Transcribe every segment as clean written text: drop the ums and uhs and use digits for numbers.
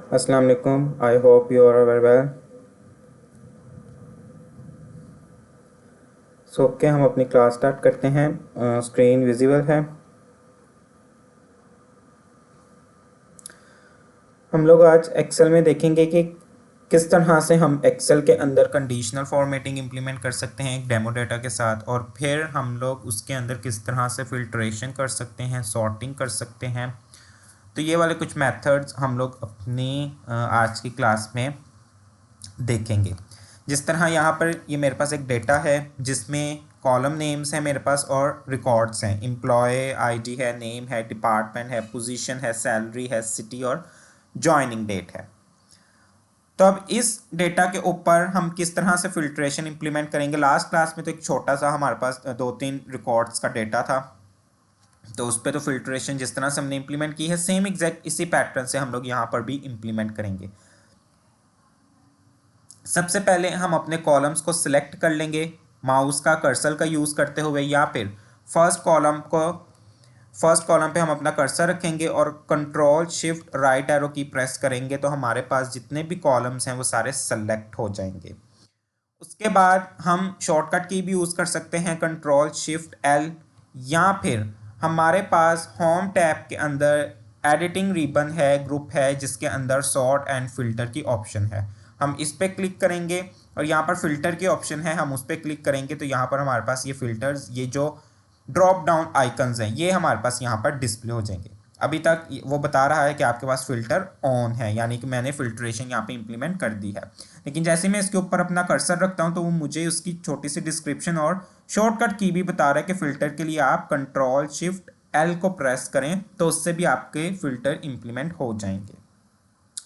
अस्सलाम वालेकुम। I hope you are very well. So okay, हम अपनी क्लास स्टार्ट करते हैं। स्क्रीन विजिबल है। हम लोग आज एक्सेल में देखेंगे कि किस तरह से हम एक्सेल के अंदर कंडीशनल फॉर्मेटिंग इंप्लीमेंट कर सकते हैं एक डेमो डाटा के साथ, और फिर हम लोग उसके अंदर किस तरह से फिल्ट्रेशन कर सकते हैं, सॉर्टिंग कर सकते हैं। तो ये वाले कुछ मेथड्स हम लोग अपनी आज की क्लास में देखेंगे। जिस तरह यहाँ पर ये मेरे पास एक डेटा है जिसमें कॉलम नेम्स हैं मेरे पास और रिकॉर्ड्स हैं। एम्प्लॉय आईडी है, नेम है, डिपार्टमेंट है, पोजीशन है, सैलरी है, सिटी और जॉइनिंग डेट है। तो अब इस डेटा के ऊपर हम किस तरह से फिल्ट्रेशन इंप्लीमेंट करेंगे। लास्ट क्लास में तो एक छोटा सा हमारे पास 2-3 रिकॉर्ड्स का डेटा था, तो उस पर तो फिल्ट्रेशन जिस तरह से हमने इंप्लीमेंट की है सेम एग्जैक्ट इसी पैटर्न से हम लोग यहाँ पर भी इंप्लीमेंट करेंगे। सबसे पहले हम अपने कॉलम्स को सिलेक्ट कर लेंगे माउस का कर्सर का यूज़ करते हुए, या फिर फर्स्ट कॉलम पे हम अपना कर्सर रखेंगे और कंट्रोल शिफ्ट राइट एरो की प्रेस करेंगे तो हमारे पास जितने भी कॉलम्स हैं वो सारे सेलेक्ट हो जाएंगे। उसके बाद हम शॉर्टकट की भी यूज़ कर सकते हैं कंट्रोल शिफ्ट एल, या फिर हमारे पास होम टैब के अंदर एडिटिंग रिबन है, ग्रुप है जिसके अंदर सॉर्ट एंड फिल्टर की ऑप्शन है। हम इस पर क्लिक करेंगे और यहाँ पर फिल्टर की ऑप्शन है, हम उस पर क्लिक करेंगे तो यहाँ पर हमारे पास ये फिल्टर्स, ये जो ड्रॉप डाउन आइकन्स हैं ये हमारे पास यहाँ पर डिस्प्ले हो जाएंगे। अभी तक वो बता रहा है कि आपके पास फ़िल्टर ऑन है, यानी कि मैंने फ़िल्ट्रेशन यहाँ पे इंप्लीमेंट कर दी है। लेकिन जैसे मैं इसके ऊपर अपना कर्सर रखता हूँ तो वो मुझे उसकी छोटी सी डिस्क्रिप्शन और शॉर्टकट की भी बता रहा है कि फ़िल्टर के लिए आप कंट्रोल शिफ्ट एल को प्रेस करें तो उससे भी आपके फ़िल्टर इंप्लीमेंट हो जाएंगे,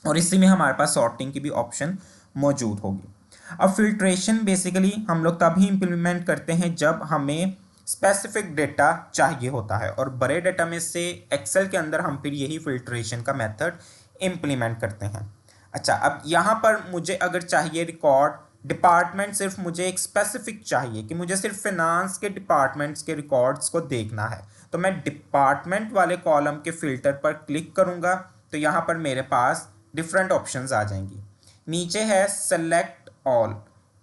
और इसी में हमारे पास सॉर्टिंग की भी ऑप्शन मौजूद होगी। अब फिल्ट्रेशन बेसिकली हम लोग तभी इंप्लीमेंट करते हैं जब हमें स्पेसिफिक डेटा चाहिए होता है, और बड़े डेटा में से एक्सेल के अंदर हम फिर यही फिल्ट्रेशन का मेथड इंप्लीमेंट करते हैं। अच्छा, अब यहाँ पर मुझे अगर चाहिए रिकॉर्ड डिपार्टमेंट, सिर्फ मुझे एक स्पेसिफिक चाहिए कि मुझे सिर्फ फिनांस के डिपार्टमेंट्स के रिकॉर्ड्स को देखना है, तो मैं डिपार्टमेंट वाले कॉलम के फिल्टर पर क्लिक करूँगा तो यहाँ पर मेरे पास डिफरेंट ऑप्शंस आ जाएंगी। नीचे है सेलेक्ट ऑल,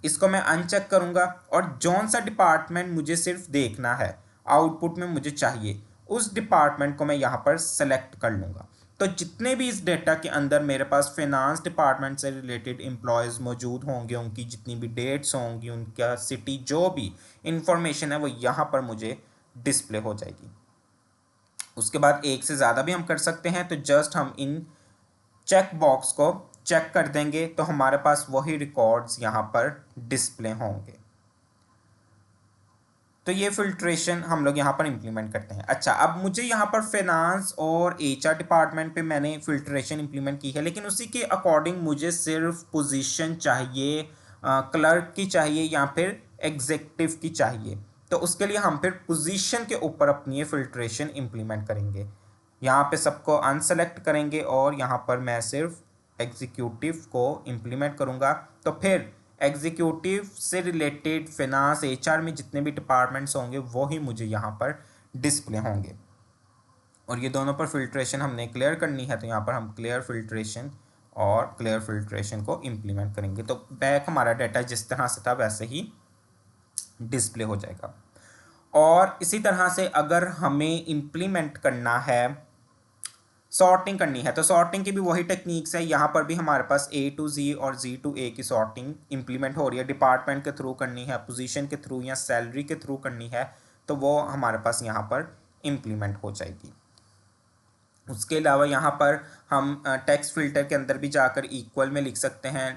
इसको मैं अनचेक करूँगा और जौन सा डिपार्टमेंट मुझे सिर्फ देखना है, आउटपुट में मुझे चाहिए, उस डिपार्टमेंट को मैं यहाँ पर सेलेक्ट कर लूँगा। तो जितने भी इस डेटा के अंदर मेरे पास फिनांस डिपार्टमेंट से रिलेटेड एम्प्लॉयज़ मौजूद होंगे, उनकी जितनी भी डेट्स होंगी, उनका सिटी, जो भी इंफॉर्मेशन है वो यहाँ पर मुझे डिस्प्ले हो जाएगी। उसके बाद एक से ज़्यादा भी हम कर सकते हैं, तो जस्ट हम इन चेक बॉक्स को चेक कर देंगे तो हमारे पास वही रिकॉर्ड्स यहाँ पर डिस्प्ले होंगे। तो ये फिल्ट्रेशन हम लोग यहाँ पर इंप्लीमेंट करते हैं। अच्छा, अब मुझे यहाँ पर फाइनेंस और एचआर डिपार्टमेंट पे मैंने फिल्ट्रेशन इंप्लीमेंट की है, लेकिन उसी के अकॉर्डिंग मुझे सिर्फ पोजीशन चाहिए, क्लर्क की चाहिए या फिर एग्जीक्यूटिव की चाहिए। तो उसके लिए हम फिर पोजीशन के ऊपर अपनी ये फिल्ट्रेशन इंप्लीमेंट करेंगे। यहाँ पे सबको अनसेलेक्ट करेंगे और यहाँ पर मैं सिर्फ एग्जीक्यूटिव को इंप्लीमेंट करूँगा। तो फिर एग्जीक्यूटिव से रिलेटेड फिनांस एचआर में जितने भी डिपार्टमेंट्स होंगे वो ही मुझे यहाँ पर डिस्प्ले होंगे, और ये दोनों पर फिल्ट्रेशन हमने क्लियर करनी है तो यहाँ पर हम क्लियर फिल्ट्रेशन और क्लियर फिल्ट्रेशन को इंप्लीमेंट करेंगे। तो बैक हमारा डाटा जिस तरह से था वैसे ही डिस्प्ले हो जाएगा। और इसी तरह से अगर हमें इंप्लीमेंट करना है, सॉर्टिंग करनी है, तो सॉर्टिंग की भी वही टेक्निक्स है। यहाँ पर भी हमारे पास ए टू जी और जी टू ए की सॉर्टिंग इंप्लीमेंट हो रही है। डिपार्टमेंट के थ्रू करनी है, पोजीशन के थ्रू या सैलरी के थ्रू करनी है, तो वो हमारे पास यहाँ पर इंप्लीमेंट हो जाएगी। उसके अलावा यहाँ पर हम टेक्स्ट फिल्टर के अंदर भी जाकर इक्वल में लिख सकते हैं,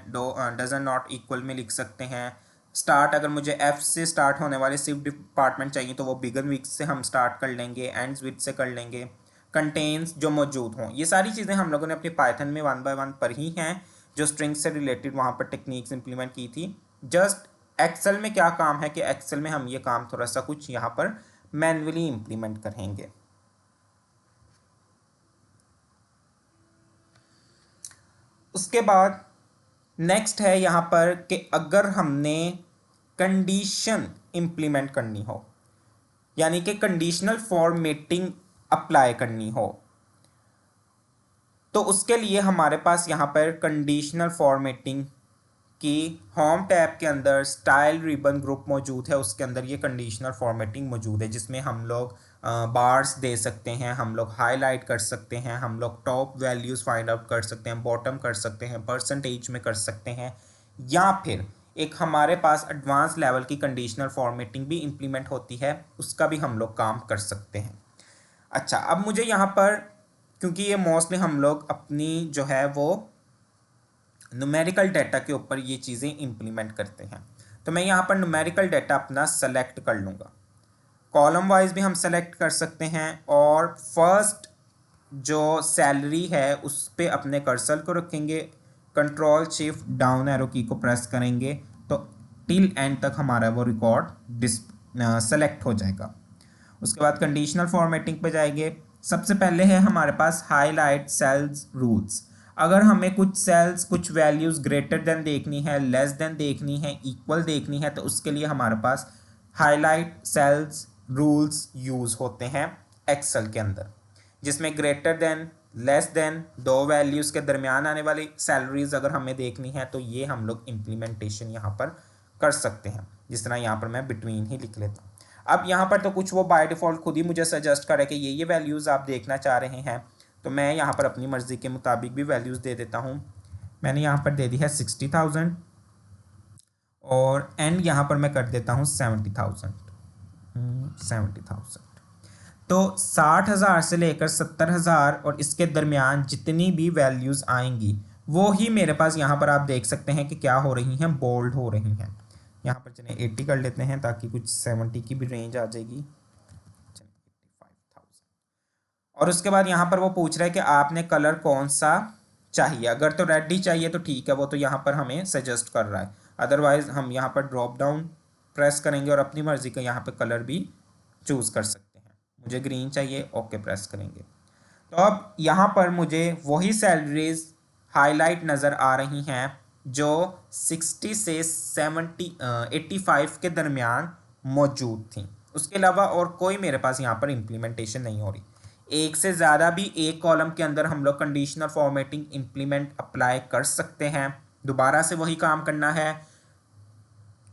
डजन नॉट इक्वल में लिख सकते हैं। स्टार्ट, अगर मुझे एफ से स्टार्ट होने वाले सिर्फ डिपार्टमेंट चाहिए तो वो बिगन विथ से हम स्टार्ट कर लेंगे, एंड्स विथ से कर लेंगे। कंटेन्स जो मौजूद हों, ये सारी चीज़ें हम लोगों ने अपनी पाइथन में 1 बाय 1 पर ही हैं, जो स्ट्रिंग से रिलेटेड वहाँ पर टेक्निक्स इंप्लीमेंट की थी। जस्ट एक्सेल में क्या काम है कि एक्सेल में हम ये काम थोड़ा सा कुछ यहाँ पर मैन्युअली इंप्लीमेंट करेंगे। उसके बाद नेक्स्ट है यहाँ पर कि अगर हमने कंडीशन इंप्लीमेंट करनी हो, यानी कि कंडीशनल फॉर्मेटिंग अप्लाई करनी हो, तो उसके लिए हमारे पास यहाँ पर कंडीशनल फॉर्मेटिंग की होम टैब के अंदर स्टाइल रिबन ग्रुप मौजूद है, उसके अंदर ये कंडीशनल फॉर्मेटिंग मौजूद है जिसमें हम लोग बार्स दे सकते हैं, हम लोग हाईलाइट कर सकते हैं, हम लोग टॉप वैल्यूज़ फाइंड आउट कर सकते हैं, बॉटम कर सकते हैं, परसेंटेज में कर सकते हैं, या फिर एक हमारे पास एडवांस लेवल की कंडीशनल फॉर्मेटिंग भी इम्प्लीमेंट होती है, उसका भी हम लोग काम कर सकते हैं। अच्छा, अब मुझे यहाँ पर, क्योंकि ये मोस्टली हम लोग अपनी जो है वो न्यूमेरिकल डाटा के ऊपर ये चीज़ें इम्प्लीमेंट करते हैं, तो मैं यहाँ पर न्यूमेरिकल डाटा अपना सेलेक्ट कर लूँगा। कॉलम वाइज भी हम सेलेक्ट कर सकते हैं, और फर्स्ट जो सैलरी है उस पर अपने कर्सर को रखेंगे, कंट्रोल शिफ्ट डाउन एरो की को प्रेस करेंगे तो टिल एंड तक हमारा वो रिकॉर्ड सेलेक्ट हो जाएगा। उसके बाद कंडीशनल फॉर्मेटिंग पे जाएंगे। सबसे पहले है हमारे पास हाईलाइट सेल्स रूल्स। अगर हमें कुछ सेल्स, कुछ वैल्यूज़ ग्रेटर देन देखनी है, लेस देन देखनी है, इक्वल देखनी है, तो उसके लिए हमारे पास हाईलाइट सेल्स रूल्स यूज़ होते हैं एक्सेल के अंदर, जिसमें ग्रेटर देन, लेस देन, दो वैल्यूज़ के दरमियान आने वाली सैलरीज अगर हमें देखनी है तो ये हम लोग इम्प्लीमेंटेशन यहाँ पर कर सकते हैं। जिस तरह यहाँ पर मैं बिटवीन ही लिख लेता हूँ। अब यहाँ पर तो कुछ वो बाय डिफ़ॉल्ट खुद ही मुझे सजेस्ट करे कि ये वैल्यूज़ आप देखना चाह रहे हैं, तो मैं यहाँ पर अपनी मर्ज़ी के मुताबिक भी वैल्यूज़ दे देता हूँ। मैंने यहाँ पर दे दी है 60,000 और एंड यहाँ पर मैं कर देता हूँ 70,000। तो 60,000 से लेकर 70,000 और इसके दरमियान जितनी भी वैल्यूज़ आएंगी वो ही मेरे पास यहाँ पर आप देख सकते हैं कि क्या हो रही हैं, बोल्ड हो रही हैं। यहाँ पर चलिए 80 कर लेते हैं ताकि कुछ 70 की भी रेंज आ जाएगी। और उसके बाद यहाँ पर वो पूछ रहा है कि आपने कलर कौन सा चाहिए। अगर तो रेड ही चाहिए तो ठीक है, वो तो यहाँ पर हमें सजेस्ट कर रहा है। अदरवाइज हम यहाँ पर ड्रॉप डाउन प्रेस करेंगे और अपनी मर्ज़ी का यहाँ पर कलर भी चूज़ कर सकते हैं। मुझे ग्रीन चाहिए, ओके प्रेस करेंगे। तो अब यहाँ पर मुझे वही सैलरीज हाईलाइट नज़र आ रही हैं जो 60 से 85 के दरमियान मौजूद थी। उसके अलावा और कोई मेरे पास यहाँ पर इम्प्लीमेंटेशन नहीं हो रही। एक से ज़्यादा भी एक कॉलम के अंदर हम लोग कंडीशनल फॉर्मेटिंग इम्प्लीमेंट अप्लाई कर सकते हैं। दोबारा से वही काम करना है,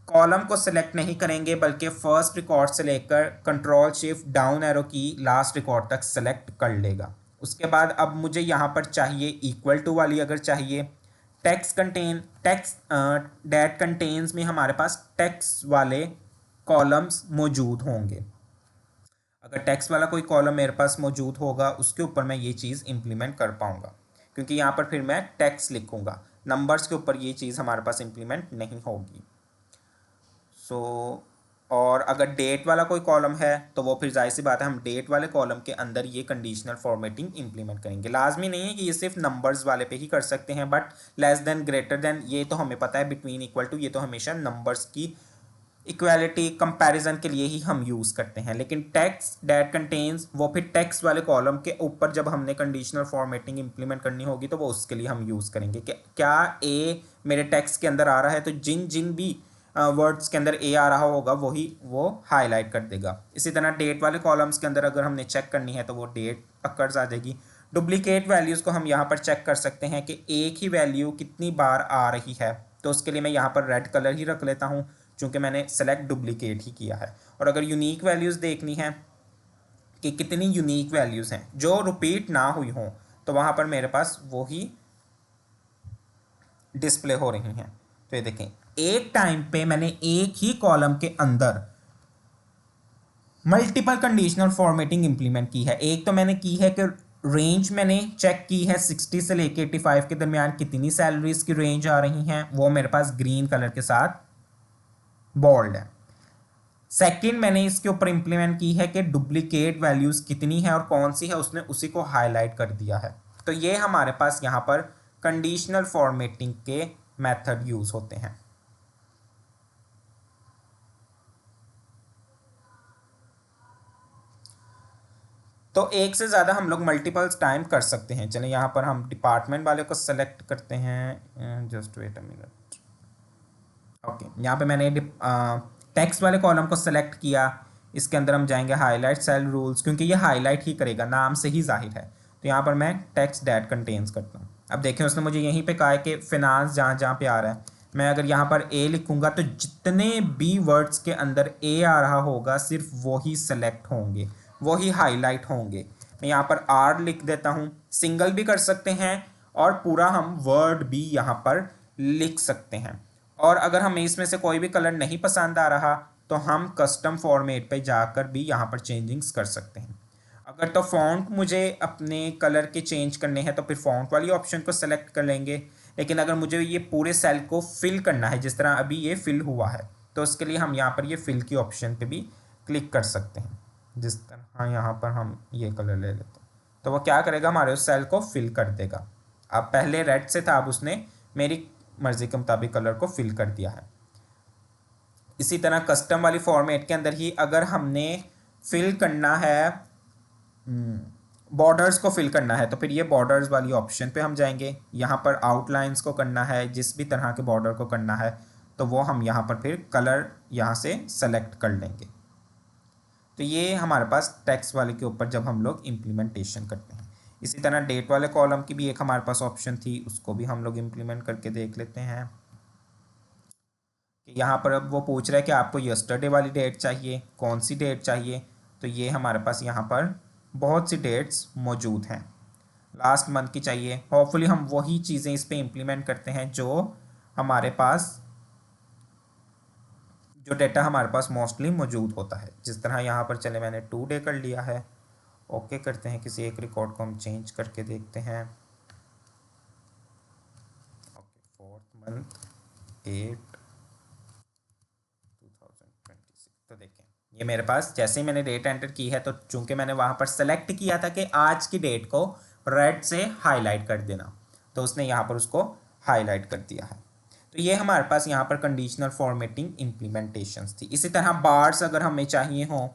कॉलम को सिलेक्ट नहीं करेंगे बल्कि फर्स्ट रिकॉर्ड से लेकर कंट्रोल शिफ्ट डाउन एरो की लास्ट रिकॉर्ड तक सेलेक्ट कर लेगा। उसके बाद अब मुझे यहाँ पर चाहिए इक्वल टू वाली, अगर चाहिए टेक्स्ट डेट कंटेन्स में हमारे पास टेक्स्ट वाले कॉलम्स मौजूद होंगे। अगर टेक्स्ट वाला कोई कॉलम मेरे पास मौजूद होगा उसके ऊपर मैं ये चीज़ इम्प्लीमेंट कर पाऊँगा, क्योंकि यहाँ पर फिर मैं टेक्स्ट लिखूँगा, नंबर्स के ऊपर ये चीज़ हमारे पास इम्प्लीमेंट नहीं होगी। और अगर डेट वाला कोई कॉलम है तो वो फिर जाहिर सी बात है हम डेट वाले कॉलम के अंदर ये कंडीशनल फॉर्मेटिंग इम्प्लीमेंट करेंगे। लाजमी नहीं है कि ये सिर्फ नंबर्स वाले पे ही कर सकते हैं, but less than, greater than ये तो हमें पता है, बिटवीन, इक्वल टू ये तो हमेशा नंबर्स की इक्वालिटी कंपैरिजन के लिए ही हम यूज़ करते हैं। लेकिन टेक्स्ट डेट कंटेन्स, वो फिर टेक्स्ट वाले कॉलम के ऊपर जब हमने कंडीशनल फॉर्मेटिंग इंप्लीमेंट करनी होगी तो वो उसके लिए हम यूज़ करेंगे कि क्या ए मेरे टेक्स्ट के अंदर आ रहा है, तो जिन जिन भी वर्ड्स के अंदर ए आ रहा होगा वही वो हाईलाइट कर देगा। इसी तरह डेट वाले कॉलम्स के अंदर अगर हमने चेक करनी है तो वो डेट अकर्स आ जाएगी। डुप्लीकेट वैल्यूज़ को हम यहाँ पर चेक कर सकते हैं कि एक ही वैल्यू कितनी बार आ रही है, तो उसके लिए मैं यहाँ पर रेड कलर ही रख लेता हूँ चूँकि मैंने सेलेक्ट डुप्लीकेट ही किया है। और अगर यूनिक वैल्यूज़ देखनी है कि कितनी यूनिक वैल्यूज़ हैं जो रिपीट ना हुई हों, तो वहाँ पर मेरे पास वो ही डिस्प्ले हो रही हैं। तो ये देखें, एक टाइम पे मैंने एक ही कॉलम के अंदर मल्टीपल कंडीशनल फॉर्मेटिंग इंप्लीमेंट की है। एक तो मैंने की है कि रेंज मैंने चेक की है 60 से लेके 85 के दरमियान कितनी सैलरीज की रेंज आ रही हैं, वो मेरे पास ग्रीन कलर के साथ बोल्ड है। सेकंड मैंने इसके ऊपर इंप्लीमेंट की है कि डुप्लीकेट वैल्यूज़ कितनी है और कौन सी है, उसने उसी को हाईलाइट कर दिया है। तो ये हमारे पास यहाँ पर कंडीशनल फॉर्मेटिंग के मेथड यूज़ होते हैं। तो एक से ज़्यादा हम लोग मल्टीपल्स टाइम कर सकते हैं। चलिए यहाँ पर हम डिपार्टमेंट वाले को सेलेक्ट करते हैं, just wait a minute. Okay, यहाँ पे मैंने टेक्स्ट वाले कॉलम को सेलेक्ट किया। इसके अंदर हम जाएंगे हाईलाइट सेल रूल्स, क्योंकि ये हाईलाइट ही करेगा, नाम से ही जाहिर है। तो यहाँ पर मैं टेक्स्ट दैट कंटेन्स करता हूँ। अब देखें उसने मुझे यहीं पे कहा है कि फिनांस जहाँ जहाँ पे आ रहा है, मैं अगर यहाँ पर ए लिखूँगा तो जितने भी वर्ड्स के अंदर ए आ रहा होगा सिर्फ वही सेलेक्ट होंगे, वही हाईलाइट होंगे। मैं यहाँ पर आर लिख देता हूँ, सिंगल भी कर सकते हैं और पूरा हम वर्ड भी यहाँ पर लिख सकते हैं। और अगर हमें इसमें से कोई भी कलर नहीं पसंद आ रहा तो हम कस्टम फॉर्मेट पे जाकर भी यहाँ पर चेंजिंग्स कर सकते हैं। अगर तो फ़ॉन्ट मुझे अपने कलर के चेंज करने हैं तो फिर फ़ॉन्ट वाली ऑप्शन को सेलेक्ट कर लेंगे। लेकिन अगर मुझे ये पूरे सेल को फिल करना है जिस तरह अभी ये फिल हुआ है, तो उसके लिए हम यहाँ पर ये फिल की ऑप्शन पे भी क्लिक कर सकते हैं। जिस तरह यहाँ पर हम ये कलर ले लेते हैं तो वो क्या करेगा, हमारे उस सेल को फिल कर देगा। अब पहले रेड से था, अब उसने मेरी मर्ज़ी के मुताबिक कलर को फिल कर दिया है। इसी तरह कस्टम वाली फॉर्मेट के अंदर ही अगर हमने फिल करना है, बॉर्डर्स को फिल करना है, तो फिर ये बॉर्डर्स वाली ऑप्शन पे हम जाएंगे। यहाँ पर आउटलाइंस को करना है, जिस भी तरह के बॉर्डर को करना है, तो वो हम यहाँ पर फिर कलर यहाँ से सेलेक्ट कर लेंगे। तो ये हमारे पास टेक्स्ट वाले के ऊपर जब हम लोग इम्प्लीमेंटेशन करते हैं। इसी तरह डेट वाले कॉलम की भी एक हमारे पास ऑप्शन थी, उसको भी हम लोग इम्प्लीमेंट करके देख लेते हैं। यहाँ पर अब वो पूछ रहा है कि आपको यस्टरडे वाली डेट चाहिए, कौन सी डेट चाहिए। तो ये हमारे पास यहाँ पर बहुत सी डेट्स मौजूद हैं। लास्ट मंथ की चाहिए, होपफुली हम वही चीज़ें इस पे इम्प्लीमेंट करते हैं जो हमारे पास, जो डेटा हमारे पास मोस्टली मौजूद होता है। जिस तरह यहाँ पर चले मैंने 2 डे कर लिया है, ओके करते हैं, किसी एक रिकॉर्ड को हम चेंज करके देखते हैं। Okay, 4th month 8 2026। तो देखें ये मेरे पास जैसे ही मैंने डेट एंटर की है, तो चूंकि मैंने वहाँ पर सेलेक्ट किया था कि आज की डेट को रेड से हाईलाइट कर देना, तो उसने यहाँ पर उसको हाईलाइट कर दिया है। तो ये हमारे पास यहाँ पर कंडीशनल फॉर्मेटिंग इम्प्लीमेंटेशंस थी। इसी तरह बार्स अगर हमें चाहिए हो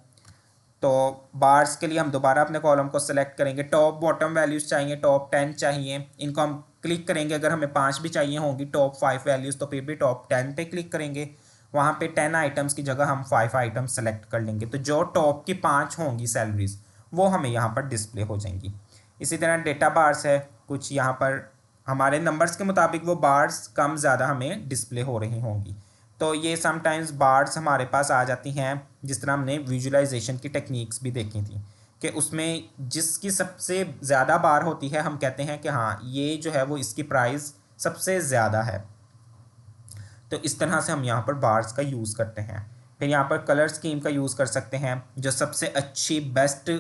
तो बार्स के लिए हम दोबारा अपने कॉलम को सेलेक्ट करेंगे। टॉप बॉटम वैल्यूज़ चाहिए, टॉप 10 चाहिए, इनको हम क्लिक करेंगे। अगर हमें 5 भी चाहिए होंगी टॉप 5 वैल्यूज़, तो फिर भी टॉप 10 पे क्लिक करेंगे। वहाँ पे 10 आइटम्स की जगह हम 5 आइटम्स सेलेक्ट कर लेंगे, तो जो टॉप की 5 होंगी सैलरीज वो हमें यहाँ पर डिस्प्ले हो जाएंगी। इसी तरह डेटा बार्स है, कुछ यहाँ पर हमारे नंबर्स के मुताबिक वो बार्स कम ज़्यादा हमें डिस्प्ले हो रही होंगी। तो ये समटाइम्स बार्स हमारे पास आ जाती हैं, जिस तरह हमने विजुअलाइजेशन की टेक्निक्स भी देखी थी कि उसमें जिसकी सबसे ज़्यादा बार होती है हम कहते हैं कि हाँ ये जो है वो इसकी प्राइस सबसे ज़्यादा है। तो इस तरह से हम यहाँ पर बार्स का यूज़ करते हैं। फिर यहाँ पर कलर स्कीम का यूज़ कर सकते हैं, जो सबसे अच्छी बेस्ट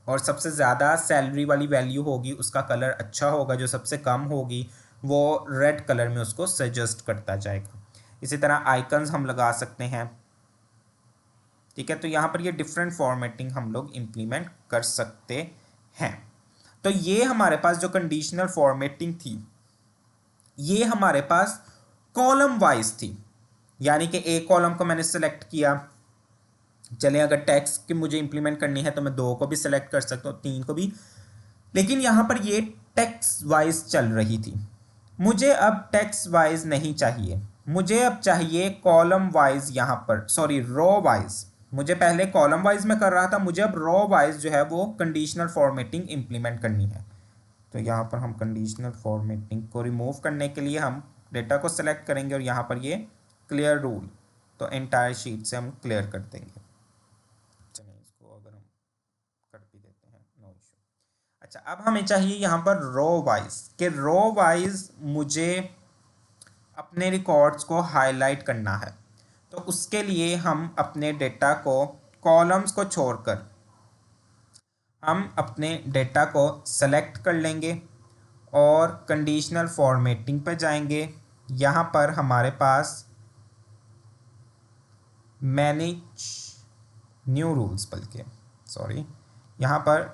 और सबसे ज़्यादा सैलरी वाली वैल्यू होगी उसका कलर अच्छा होगा, जो सबसे कम होगी वो रेड कलर में उसको सजेस्ट करता जाएगा। इसी तरह आइकन्स हम लगा सकते हैं, ठीक है। तो यहाँ पर ये डिफरेंट फॉर्मेटिंग हम लोग इम्प्लीमेंट कर सकते हैं। तो ये हमारे पास जो कंडीशनल फॉर्मेटिंग थी ये हमारे पास कॉलम वाइज थी, यानी कि एक कॉलम को मैंने सेलेक्ट किया। चले अगर टेक्स्ट की मुझे इंप्लीमेंट करनी है तो मैं 2 को भी सिलेक्ट कर सकता हूँ, 3 को भी, लेकिन यहाँ पर ये टेक्स्ट वाइज चल रही थी। मुझे अब टेक्स्ट वाइज नहीं चाहिए, मुझे अब चाहिए कॉलम वाइज, यहाँ पर सॉरी रो वाइज। मुझे पहले कॉलम वाइज में कर रहा था, मुझे अब रो वाइज जो है वो कंडीशनल फॉर्मेटिंग इंप्लीमेंट करनी है। तो यहाँ पर हम कंडीशनल फॉर्मेटिंग को रिमूव करने के लिए हम डेटा को सेलेक्ट करेंगे और यहाँ पर ये क्लियर रूल, तो एंटायर शीट से हम क्लियर कर देंगे। चलिए इसको अगर हम कर भी देते हैं, नो इशू। अच्छा, अब हमें चाहिए यहाँ पर रो वाइज, कि रो वाइज मुझे अपने रिकॉर्ड्स को हाईलाइट करना है। तो उसके लिए हम अपने डेटा को कॉलम्स को छोड़कर हम अपने डेटा को सेलेक्ट कर लेंगे और कंडीशनल फॉर्मेटिंग पर जाएंगे। यहाँ पर हमारे पास मैनेज न्यू रूल्स, बल्कि सॉरी यहाँ पर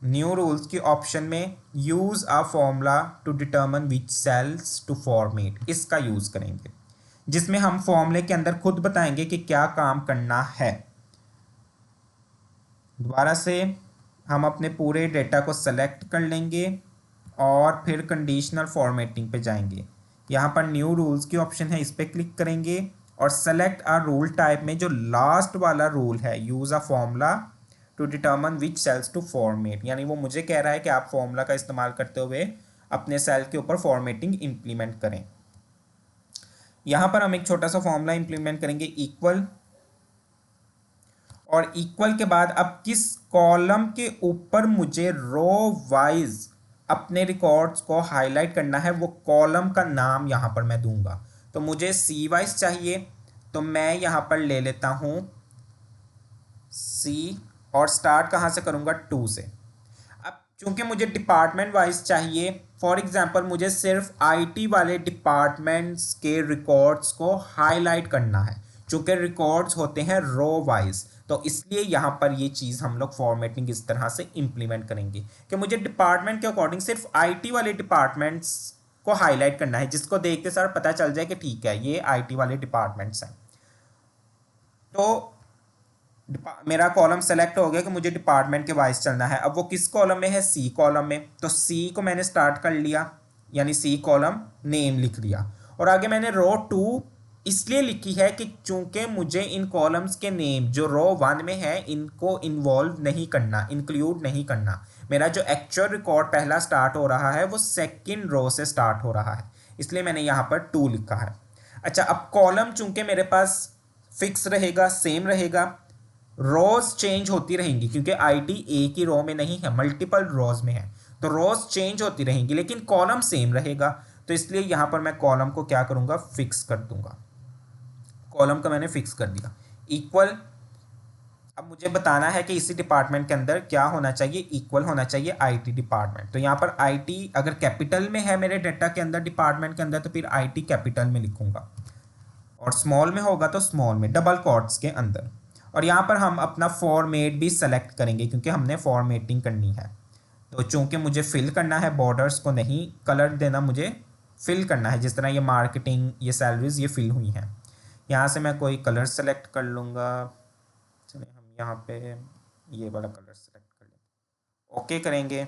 न्यू रूल्स की ऑप्शन में use a formula to determine which cells to format, इसका यूज़ करेंगे, जिसमें हम फॉर्मूले के अंदर खुद बताएंगे कि क्या काम करना है। दोबारा से हम अपने पूरे डेटा को सेलेक्ट कर लेंगे और फिर कंडीशनल फॉर्मेटिंग पे जाएंगे। यहाँ पर न्यू रूल्स की ऑप्शन है, इस पर क्लिक करेंगे और सेलेक्ट अ रूल टाइप में जो लास्ट वाला रूल है use a formula to determine which cells to format, यानी वो मुझे कह रहा है कि आप फॉर्मूला का इस्तेमाल करते हुए अपने सेल के ऊपर फॉर्मेटिंग इंप्लीमेंट करें। यहाँ पर हम एक छोटा सा फॉर्मूला इंप्लीमेंट करेंगे इक्वल, और इक्वल के बाद अब किस कॉलम के ऊपर मुझे रो वाइज अपने रिकॉर्ड्स को हाईलाइट करना है वो कॉलम का नाम यहाँ पर मैं दूंगा। तो मुझे सी वाइज चाहिए, तो मैं यहाँ पर ले लेता हूँ सी, और स्टार्ट कहाँ से करूँगा, 2 से। अब चूंकि मुझे डिपार्टमेंट वाइज चाहिए, फॉर एग्जांपल मुझे सिर्फ आईटी वाले डिपार्टमेंट्स के रिकॉर्ड्स को हाईलाइट करना है, चूंकि रिकॉर्ड्स होते हैं रो वाइज, तो इसलिए यहाँ पर ये चीज़ हम लोग फॉर्मेटिंग इस तरह से इंप्लीमेंट करेंगे कि मुझे डिपार्टमेंट के अकॉर्डिंग सिर्फ आईटी वाले डिपार्टमेंट्स को हाईलाइट करना है, जिसको देख के सर पता चल जाए कि ठीक है ये आईटी वाले डिपार्टमेंट्स हैं। तो मेरा कॉलम सेलेक्ट हो गया कि मुझे डिपार्टमेंट के वाइज चलना है। अब वो किस कॉलम में है, सी कॉलम में, तो सी को मैंने स्टार्ट कर लिया, यानी सी कॉलम नेम लिख लिया, और आगे मैंने रो 2 इसलिए लिखी है कि चूंकि मुझे इन कॉलम्स के नेम जो रो 1 में है इनको इन्वॉल्व नहीं करना, इंक्लूड नहीं करना। मेरा जो एक्चुअल रिकॉर्ड पहला स्टार्ट हो रहा है वो सेकेंड रो से स्टार्ट हो रहा है, इसलिए मैंने यहाँ पर 2 लिखा है। अच्छा, अब कॉलम चूंकि मेरे पास फिक्स रहेगा, सेम रहेगा, रोज चेंज होती रहेंगी, क्योंकि आईटी एक ही रो में नहीं है, मल्टीपल रोज में है, तो रोज चेंज होती रहेंगी लेकिन कॉलम सेम रहेगा, तो इसलिए यहां पर मैं कॉलम को क्या करूंगा, फिक्स कर दूंगा। कॉलम का मैंने फिक्स कर दिया इक्वल। अब मुझे बताना है कि इसी डिपार्टमेंट के अंदर क्या होना चाहिए, इक्वल होना चाहिए आईटी डिपार्टमेंट। तो यहाँ पर आईटी अगर कैपिटल में है मेरे डेटा के अंदर, डिपार्टमेंट के अंदर, तो फिर आईटी कैपिटल में लिखूंगा, और स्मॉल में होगा तो स्मॉल में, डबल कोट्स के अंदर। और यहाँ पर हम अपना फॉर्मेट भी सेलेक्ट करेंगे क्योंकि हमने फॉर्मेटिंग करनी है। तो चूंकि मुझे फिल करना है, बॉर्डर्स को नहीं कलर देना, मुझे फिल करना है, जिस तरह ये मार्केटिंग, ये सैलरीज, ये फिल हुई हैं। यहाँ से मैं कोई कलर सेलेक्ट कर लूँगा, चलिए हम यहाँ पे ये वाला कलर सेलेक्ट कर लेंगे, ओके करेंगे,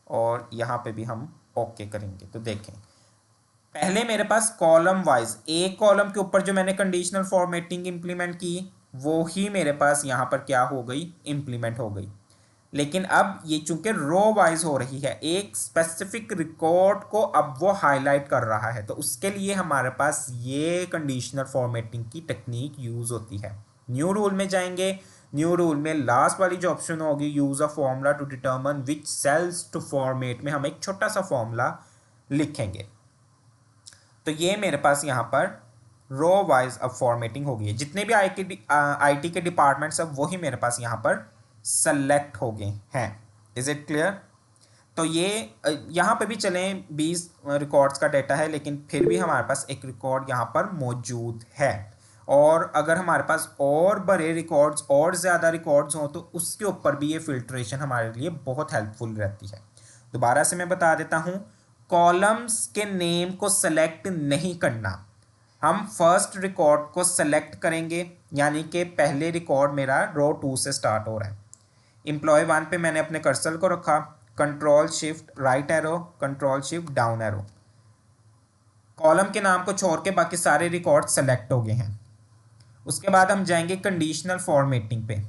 और यहाँ पे भी हम ओके करेंगे। तो देखें पहले मेरे पास कॉलम वाइज एक कॉलम के ऊपर जो मैंने कंडीशनल फॉर्मेटिंग इंप्लीमेंट की वो ही मेरे पास यहाँ पर क्या हो गई, इंप्लीमेंट हो गई। लेकिन अब ये चूंकि रो वाइज हो रही है, एक स्पेसिफिक रिकॉर्ड को अब वो हाईलाइट कर रहा है, तो उसके लिए हमारे पास ये कंडीशनल फॉर्मेटिंग की टेक्निक यूज होती है। न्यू रूल में जाएंगे, न्यू रूल में लास्ट वाली जो ऑप्शन होगी, use a formula to determine which cells to format, में हम एक छोटा सा फॉर्मूला लिखेंगे। तो ये मेरे पास यहाँ पर रो वाइज अब फॉर्मेटिंग हो गई है। जितने भी आईटी के डिपार्टमेंट्स अब वही मेरे पास यहाँ पर सेलेक्ट हो गए हैं। Is it clear? तो ये यहाँ पे भी चलें 20 रिकॉर्ड्स का डेटा है, लेकिन फिर भी हमारे पास एक रिकॉर्ड यहाँ पर मौजूद है, और अगर हमारे पास और बड़े रिकॉर्ड्स और ज़्यादा रिकॉर्ड्स हों तो उसके ऊपर भी ये फिल्ट्रेशन हमारे लिए बहुत हेल्पफुल रहती है। दोबारा से मैं बता देता हूँ, कॉलम्स के नेम को सेलेक्ट नहीं करना, हम फर्स्ट रिकॉर्ड को सेलेक्ट करेंगे, यानी कि पहले रिकॉर्ड मेरा रो 2 से स्टार्ट हो रहा है। एम्प्लॉय 1 पे मैंने अपने कर्सर को रखा, control shift right arrow, control shift down arrow, column के नाम को छोड़ के बाकी सारे रिकॉर्ड सेलेक्ट हो गए हैं। उसके बाद हम जाएंगे कंडीशनल फॉर्मेटिंग पे।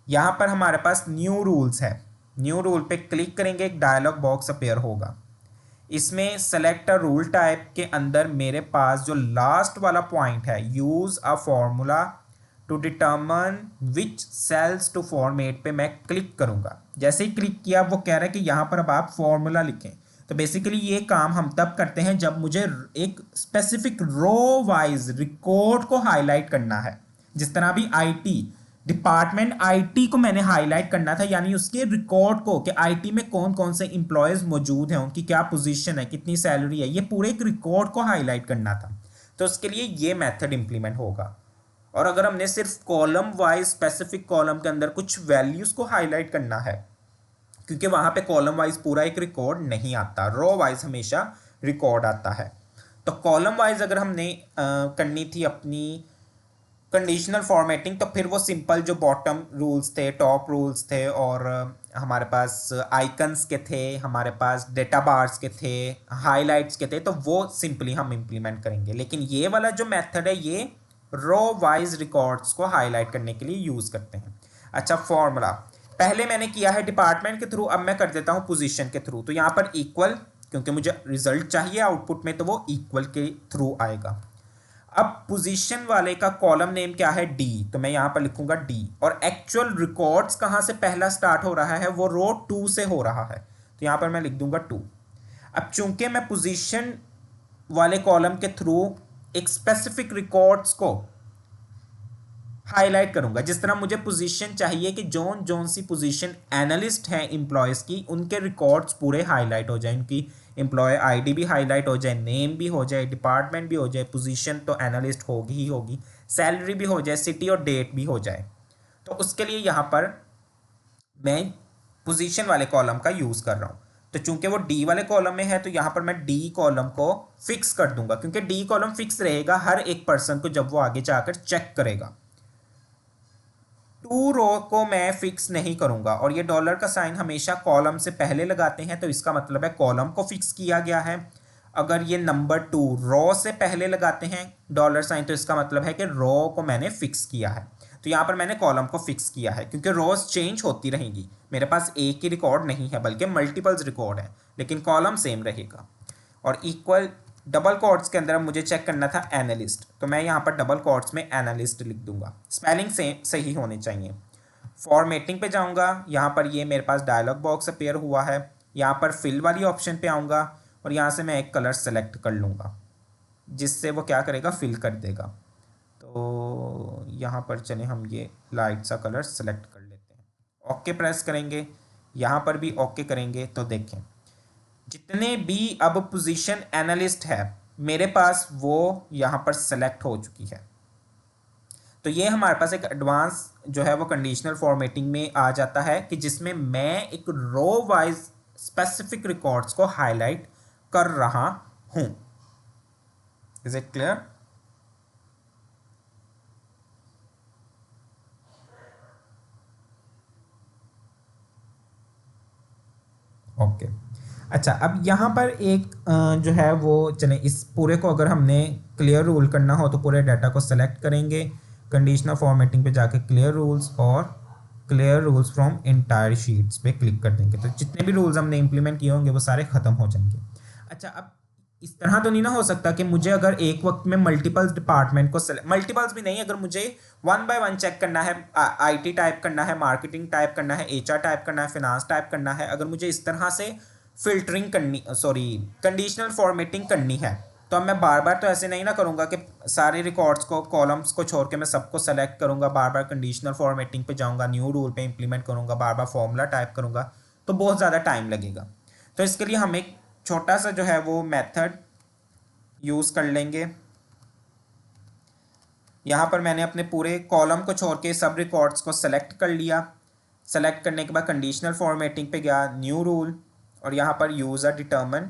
यहाँ पर हमारे पास न्यू रूल्स है, न्यू रूल पे क्लिक करेंगे, एक डायलॉग बॉक्स अपीयर होगा। इसमें सेलेक्ट अ रूल टाइप के अंदर मेरे पास जो लास्ट वाला पॉइंट है, use a formula to determine which cells to format, पे मैं क्लिक करूंगा। जैसे ही क्लिक किया वो कह रहा है कि यहाँ पर अब आप फॉर्मूला लिखें। तो बेसिकली ये काम हम तब करते हैं जब मुझे एक स्पेसिफिक रो वाइज रिकॉर्ड को हाईलाइट करना है। जिस तरह भी आईटी डिपार्टमेंट आईटी को मैंने हाईलाइट करना था, यानी उसके रिकॉर्ड को कि आईटी में कौन कौन से इंप्लॉयज मौजूद हैं, उनकी क्या पोजीशन है, कितनी सैलरी है, ये पूरे एक रिकॉर्ड को हाईलाइट करना था। तो उसके लिए ये मेथड इंप्लीमेंट होगा। और अगर हमने सिर्फ कॉलम वाइज स्पेसिफिक कॉलम के अंदर कुछ वैल्यूज को हाईलाइट करना है, क्योंकि वहां पे कॉलम वाइज पूरा एक रिकॉर्ड नहीं आता, रो वाइज हमेशा रिकॉर्ड आता है। तो कॉलम वाइज अगर हमने करनी थी अपनी कंडीशनल फॉर्मेटिंग, तो फिर वो सिंपल जो बॉटम रूल्स थे, टॉप रूल्स थे, और हमारे पास आइकन्स के थे, हमारे पास डेटा बार्स के थे, हाइलाइट्स के थे, तो वो सिंपली हम इम्प्लीमेंट करेंगे। लेकिन ये वाला जो मेथड है ये रो वाइज रिकॉर्ड्स को हाईलाइट करने के लिए यूज़ करते हैं। अच्छा, फॉर्मूला पहले मैंने किया है डिपार्टमेंट के थ्रू, अब मैं कर देता हूँ पोजीशन के थ्रू। तो यहाँ पर इक्वल, क्योंकि मुझे रिजल्ट चाहिए आउटपुट में, तो वो इक्वल के थ्रू आएगा। अब पोजीशन वाले का कॉलम नेम क्या है, डी, तो मैं यहाँ पर लिखूंगा डी। और एक्चुअल रिकॉर्ड्स कहाँ से पहला स्टार्ट हो रहा है, वो रो 2 से हो रहा है, तो यहाँ पर मैं लिख दूंगा 2। अब चूंकि मैं पोजीशन वाले कॉलम के थ्रू एक स्पेसिफिक रिकॉर्ड्स को हाईलाइट करूंगा, जिस तरह मुझे पोजीशन चाहिए कि जोन सी पोजीशन एनालिस्ट हैं एम्प्लॉयज़ की, उनके रिकॉर्ड्स पूरे हाईलाइट हो जाए, उनकी एम्प्लॉय आईडी भी हाईलाइट हो जाए, नेम भी हो जाए, डिपार्टमेंट भी हो जाए, पोजीशन तो एनालिस्ट होगी ही होगी, सैलरी भी हो जाए, सिटी और डेट भी हो जाए। तो उसके लिए यहाँ पर मैं पोजीशन वाले कॉलम का यूज़ कर रहा हूँ। तो चूंकि वो डी वाले कॉलम में है, तो यहाँ पर मैं डी कॉलम को फिक्स कर दूंगा, क्योंकि डी कॉलम फिक्स रहेगा हर एक पर्सन को जब वो आगे जाकर चेक करेगा। 2 रो को मैं फिक्स नहीं करूंगा, और ये डॉलर का साइन हमेशा कॉलम से पहले लगाते हैं, तो इसका मतलब है कॉलम को फिक्स किया गया है। अगर ये नंबर 2 रो से पहले लगाते हैं डॉलर साइन, तो इसका मतलब है कि रो को मैंने फिक्स किया है। तो यहाँ पर मैंने कॉलम को फिक्स किया है, क्योंकि रोज चेंज होती रहेंगी, मेरे पास एक ही रिकॉर्ड नहीं है बल्कि मल्टीपल्स रिकॉर्ड है, लेकिन कॉलम सेम रहेगा। और इक्वल डबल कोट्स के अंदर मुझे चेक करना था एनालिस्ट, तो मैं यहाँ पर डबल कोट्स में एनालिस्ट लिख दूंगा, स्पेलिंग सेम सही होने चाहिए। फॉर्मेटिंग पे जाऊँगा, यहाँ पर ये मेरे पास डायलॉग बॉक्स अपीयर हुआ है, यहाँ पर फिल वाली ऑप्शन पे आऊँगा और यहाँ से मैं एक कलर सेलेक्ट कर लूँगा, जिससे वो क्या करेगा, फिल कर देगा। तो यहाँ पर चले हम ये लाइट सा कलर सेलेक्ट कर लेते हैं, ओके प्रेस करेंगे, यहाँ पर भी ओके करेंगे, तो देखें जितने भी अब पोजीशन एनालिस्ट है मेरे पास, वो यहाँ पर सेलेक्ट हो चुकी है। तो ये हमारे पास एक एडवांस जो है वो कंडीशनल फॉर्मेटिंग में आ जाता है, कि जिसमें मैं एक रो वाइज स्पेसिफिक रिकॉर्ड्स को हाईलाइट कर रहा हूं। Is it clear? ओके अच्छा, अब यहाँ पर एक जो है वो चले, इस पूरे को अगर हमने क्लियर रूल करना हो तो पूरे डाटा को सेलेक्ट करेंगे, कंडीशनल फॉर्मेटिंग पे जाके क्लियर रूल्स और clear rules from entire sheets पे क्लिक कर देंगे, तो जितने भी रूल्स हमने इंप्लीमेंट किए होंगे वो सारे ख़त्म हो जाएंगे। अच्छा, अब इस तरह तो नहीं ना हो सकता कि मुझे अगर एक वक्त में मल्टीपल्स डिपार्टमेंट को मल्टीपल्स भी नहीं, अगर मुझे 1 बाय 1 चेक करना है, आईटी टाइप करना है, मार्केटिंग टाइप करना है, एचआर टाइप करना है, फिनांस टाइप करना है, अगर मुझे इस तरह से फिल्टरिंग करनी, सॉरी कंडीशनल फॉर्मेटिंग करनी है, तो अब मैं बार बार तो ऐसे नहीं ना करूँगा कि सारे रिकॉर्ड्स को, कॉलम्स को छोड़ के मैं सबको सेलेक्ट करूँगा, बार बार कंडीशनल फॉर्मेटिंग पे जाऊँगा, न्यू रूल पे इंप्लीमेंट करूँगा, बार बार फॉर्मूला टाइप करूँगा, तो बहुत ज़्यादा टाइम लगेगा। तो इसके लिए हम एक छोटा सा जो है वो मेथड यूज़ कर लेंगे। यहाँ पर मैंने अपने पूरे कॉलम को छोड़ के सब रिकॉर्ड्स को सेलेक्ट कर लिया। सेलेक्ट करने के बाद कंडीशनल फॉर्मेटिंग पे गया, न्यू रूल, और यहाँ पर यूज़र डिटर्मन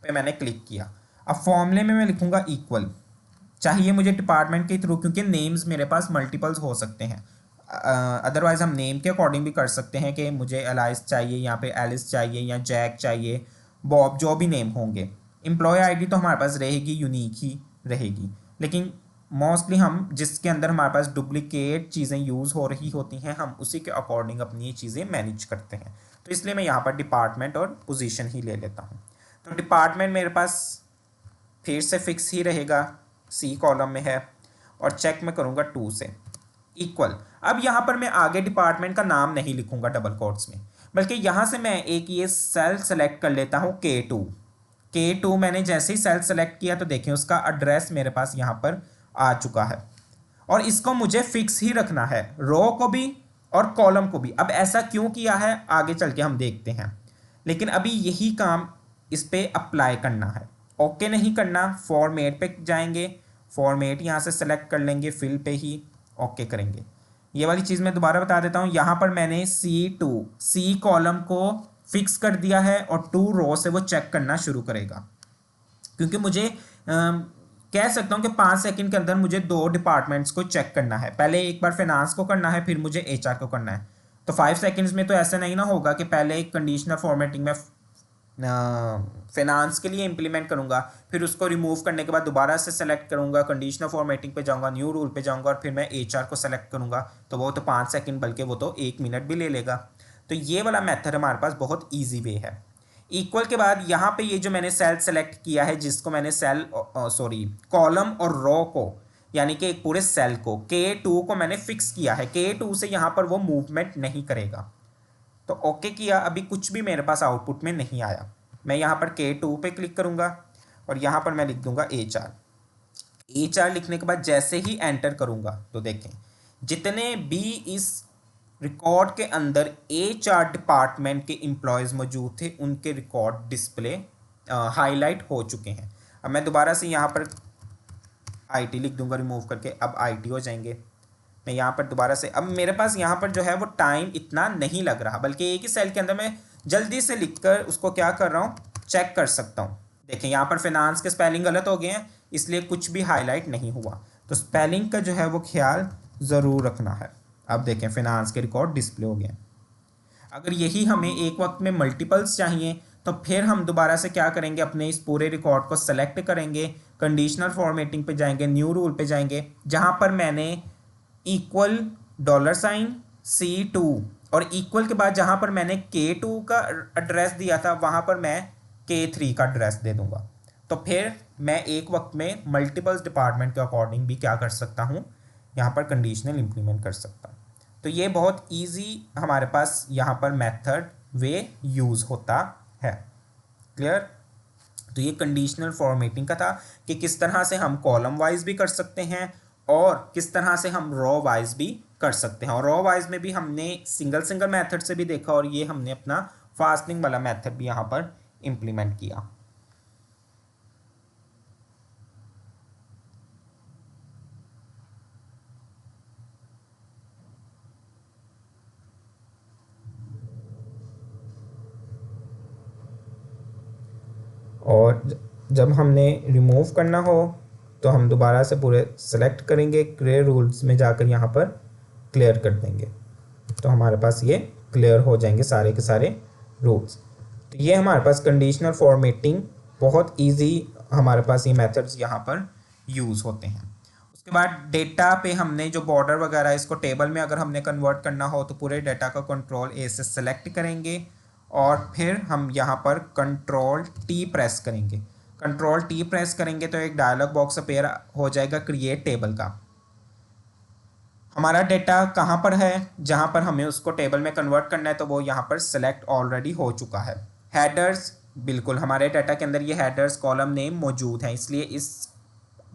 पे मैंने क्लिक किया। अब फॉर्मूले में मैं लिखूँगा इक्वल, चाहिए मुझे डिपार्टमेंट के थ्रू, क्योंकि नेम्स मेरे पास मल्टीपल्स हो सकते हैं, अदरवाइज़ हम नेम के अकॉर्डिंग भी कर सकते हैं कि मुझे एलाइस चाहिए, यहाँ पे एलिस चाहिए, या जैक चाहिए, बॉब, जो भी नेम होंगे। एम्प्लॉय आईडी तो हमारे पास रहेगी, यूनिक ही रहेगी, लेकिन मोस्टली हम जिसके अंदर हमारे पास डुप्लीकेट चीज़ें यूज़ हो रही होती हैं, हम उसी के अकॉर्डिंग अपनी ये चीज़ें मैनेज करते हैं। तो इसलिए मैं यहाँ पर डिपार्टमेंट और पोजीशन ही ले लेता हूँ। तो डिपार्टमेंट मेरे पास फिर से फिक्स ही रहेगा, सी कॉलम में है, और चेक मैं करूँगा 2 से इक्वल। अब यहाँ पर मैं आगे डिपार्टमेंट का नाम नहीं लिखूँगा डबल कोट्स में, बल्कि यहाँ से मैं एक ये सेल सेलेक्ट कर लेता हूँ K2 मैंने जैसे ही सेल सेलेक्ट किया तो देखें उसका एड्रेस मेरे पास यहाँ पर आ चुका है, और इसको मुझे फिक्स ही रखना है, रो को भी और कॉलम को भी। अब ऐसा क्यों किया है आगे चल के हम देखते हैं, लेकिन अभी यही काम इस पर अप्लाई करना है। ओके नहीं करना, फॉर्मेट पे जाएंगे, फॉर्मेट यहाँ से सेलेक्ट कर लेंगे, फिल पे ही ओके करेंगे। ये वाली चीज़ मैं दोबारा बता देता हूँ, यहाँ पर मैंने सी कॉलम को फिक्स कर दिया है, और 2 रो से वो चेक करना शुरू करेगा, क्योंकि मुझे कह सकता हूँ कि 5 सेकंड के अंदर मुझे 2 डिपार्टमेंट्स को चेक करना है, पहले एक बार फिनांस को करना है, फिर मुझे एचआर को करना है। तो 5 सेकंड्स में तो ऐसा नहीं ना होगा कि पहले एक कंडीशनल फॉर्मेटिंग में फाइनेंस के लिए इम्प्लीमेंट करूँगा, फिर उसको रिमूव करने के बाद दोबारा से सेलेक्ट करूँगा, कंडीशनल फॉर्मेटिंग पे जाऊँगा, न्यू रूल पे जाऊँगा और फिर मैं HR को सेलेक्ट करूँगा, तो वो तो 5 सेकंड बल्कि वो तो 1 मिनट भी ले लेगा। तो ये वाला मेथड हमारे पास बहुत ईजी वे है। इक्वल के बाद यहाँ पे ये जो मैंने सेल सेलेक्ट किया है, जिसको मैंने कॉलम और रो को, यानी कि एक पूरे सेल को K2 को मैंने फिक्स किया है, K2 से यहाँ पर वो मूवमेंट नहीं करेगा। तो ओके किया, अभी कुछ भी मेरे पास आउटपुट में नहीं आया। मैं यहाँ पर K2 पे क्लिक करूँगा और यहाँ पर मैं लिख दूंगा HR लिखने के बाद जैसे ही एंटर करूँगा तो देखें जितने भी इस रिकॉर्ड के अंदर HR डिपार्टमेंट के एम्प्लॉयज़ मौजूद थे उनके रिकॉर्ड डिस्प्ले हाईलाइट हो चुके हैं। अब मैं दोबारा से यहाँ पर IT लिख दूंगा रिमूव करके, अब IT हो जाएंगे। मैं यहाँ पर दोबारा से, अब मेरे पास यहाँ पर जो है वो टाइम इतना नहीं लग रहा, बल्कि एक ही सेल के अंदर मैं जल्दी से लिखकर उसको क्या कर रहा हूँ, चेक कर सकता हूँ। देखें यहाँ पर फाइनेंस के स्पेलिंग गलत हो गए हैं, इसलिए कुछ भी हाईलाइट नहीं हुआ। तो स्पेलिंग का जो है वो ख्याल ज़रूर रखना है। अब देखें फाइनेंस के रिकॉर्ड डिस्प्ले हो गए। अगर यही हमें एक वक्त में मल्टीपल्स चाहिए तो फिर हम दोबारा से क्या करेंगे, अपने इस पूरे रिकॉर्ड को सेलेक्ट करेंगे, कंडीशनल फॉर्मेटिंग पे जाएंगे, न्यू रूल पे जाएंगे, जहाँ पर मैंने इक्वल $C2 और इक्वल के बाद जहाँ पर मैंने K2 का एड्रेस दिया था वहाँ पर मैं K3 का एड्रेस दे दूँगा। तो फिर मैं एक वक्त में मल्टीपल्स डिपार्टमेंट के अकॉर्डिंग भी क्या कर सकता हूँ, यहाँ पर कंडीशनल इम्प्लीमेंट कर सकता हूँ। तो ये बहुत इजी हमारे पास यहाँ पर मेथड वे यूज़ होता है। क्लियर? तो ये कंडीशनल फॉर्मेटिंग का था कि किस तरह से हम कॉलम वाइज भी कर सकते हैं और किस तरह से हम रो वाइज भी कर सकते हैं। और रो वाइज में भी हमने सिंगल मेथड से भी देखा और ये हमने अपना फास्टिंग वाला मेथड भी यहाँ पर इम्प्लीमेंट किया। और जब हमने रिमूव करना हो तो हम दोबारा से पूरे सेलेक्ट करेंगे, क्लियर रूल्स में जाकर यहाँ पर क्लियर कर देंगे, तो हमारे पास ये क्लियर हो जाएंगे सारे के सारे रूल्स। तो ये हमारे पास कंडीशनल फॉर्मेटिंग बहुत इजी हमारे पास ये मेथड्स यहाँ पर यूज़ होते हैं। उसके बाद डेटा पे हमने जो बॉर्डर वगैरह इसको टेबल में अगर हमने कन्वर्ट करना हो तो पूरे डेटा का कंट्रोल A से सेलेक्ट करेंगे और फिर हम यहाँ पर कंट्रोल T प्रेस करेंगे। कंट्रोल T प्रेस करेंगे तो एक डायलॉग बॉक्स अपीयर हो जाएगा क्रिएट टेबल का। हमारा डेटा कहाँ पर है, जहाँ पर हमें उसको टेबल में कन्वर्ट करना है, तो वो यहाँ पर सेलेक्ट ऑलरेडी हो चुका है। हेडर्स, बिल्कुल हमारे डाटा के अंदर ये हेडर्स कॉलम नेम मौजूद हैं, इसलिए इस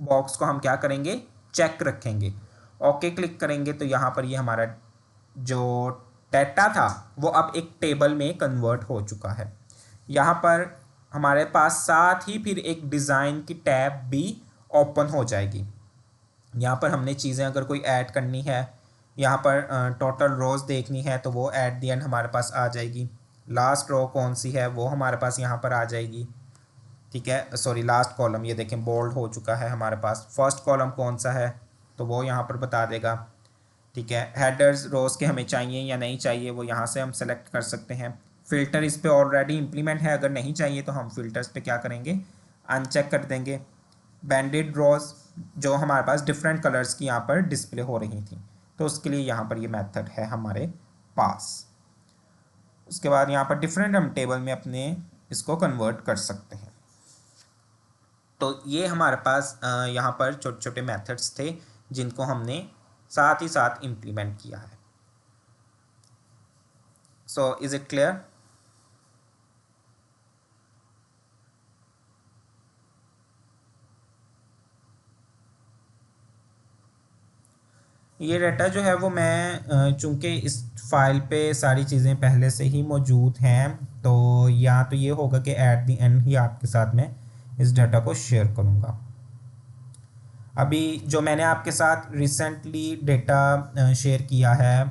बॉक्स को हम क्या करेंगे, चेक रखेंगे। ओके क्लिक करेंगे तो यहाँ पर ये हमारा जो डाटा था वो अब एक टेबल में कन्वर्ट हो चुका है। यहाँ पर हमारे पास साथ ही फिर एक डिज़ाइन की टैब भी ओपन हो जाएगी। यहाँ पर हमने चीज़ें अगर कोई ऐड करनी है, यहाँ पर टोटल रोज़ देखनी है तो वो एट दी एंड हमारे पास आ जाएगी। लास्ट रो कौन सी है वो हमारे पास यहाँ पर आ जाएगी। ठीक है, सॉरी लास्ट कॉलम, ये देखें बोल्ड हो चुका है हमारे पास। फर्स्ट कॉलम कौन सा है तो वो यहाँ पर बता देगा। ठीक है, हेडर्स रोज़ के हमें चाहिए या नहीं चाहिए वो यहाँ से हम सेलेक्ट कर सकते हैं। फ़िल्टर इस पर ऑलरेडी इम्प्लीमेंट है, अगर नहीं चाहिए तो हम फ़िल्टर्स पे क्या करेंगे, अनचेक कर देंगे। बैंडेड रोज़ जो हमारे पास डिफरेंट कलर्स की यहाँ पर डिस्प्ले हो रही थी, तो उसके लिए यहाँ पर ये मेथड है हमारे पास। उसके बाद यहाँ पर डिफरेंट हम टेबल में अपने इसको कन्वर्ट कर सकते हैं। तो ये हमारे पास यहाँ पर छोटे छोटे मेथड्स थे जिनको हमने साथ ही साथ इम्प्लीमेंट किया है। So is it clear? ये डाटा जो है वो मैं चूँकि इस फाइल पे सारी चीज़ें पहले से ही मौजूद हैं, तो या तो ये होगा कि एट द एंड ही आपके साथ में इस डाटा को शेयर करूँगा। अभी जो मैंने आपके साथ रिसेंटली डेटा शेयर किया है